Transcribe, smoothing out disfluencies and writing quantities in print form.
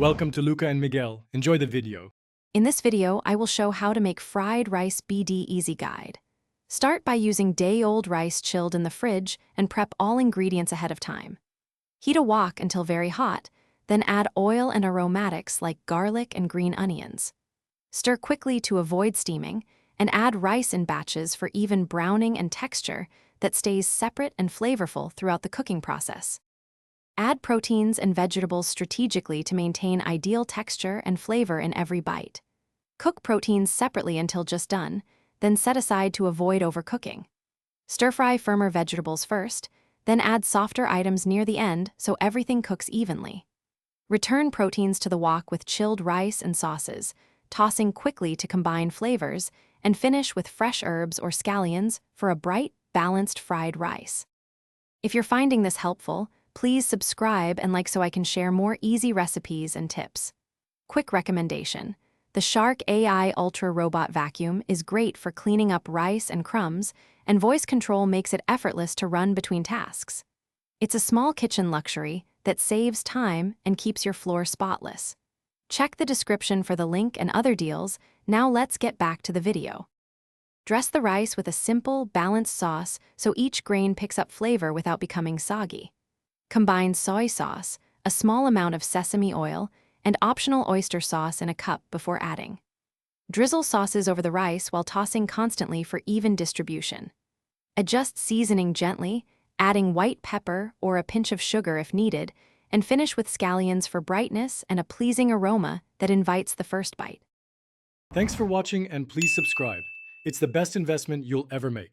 Welcome to Luca and Miguel. Enjoy the video. In this video, I will show how to make fried rice BD Easy Guide. Start by using day-old rice chilled in the fridge and prep all ingredients ahead of time. Heat a wok until very hot, then add oil and aromatics like garlic and green onions. Stir quickly to avoid steaming, and add rice in batches for even browning and texture that stays separate and flavorful throughout the cooking process. Add proteins and vegetables strategically to maintain ideal texture and flavor in every bite. Cook proteins separately until just done, then set aside to avoid overcooking. Stir-fry firmer vegetables first, then add softer items near the end so everything cooks evenly. Return proteins to the wok with chilled rice and sauces, tossing quickly to combine flavors, and finish with fresh herbs or scallions for a bright, balanced fried rice. If you're finding this helpful, please subscribe and like so I can share more easy recipes and tips. Quick recommendation: the Shark AI Ultra Robot Vacuum is great for cleaning up rice and crumbs, and voice control makes it effortless to run between tasks. It's a small kitchen luxury that saves time and keeps your floor spotless. Check the description for the link and other deals. Now let's get back to the video. Dress the rice with a simple, balanced sauce so each grain picks up flavor without becoming soggy. Combine soy sauce, a small amount of sesame oil, and optional oyster sauce in a cup before adding. Drizzle sauces over the rice while tossing constantly for even distribution. Adjust seasoning gently, adding white pepper or a pinch of sugar if needed, and finish with scallions for brightness and a pleasing aroma that invites the first bite. Thanks for watching and please subscribe. It's the best investment you'll ever make.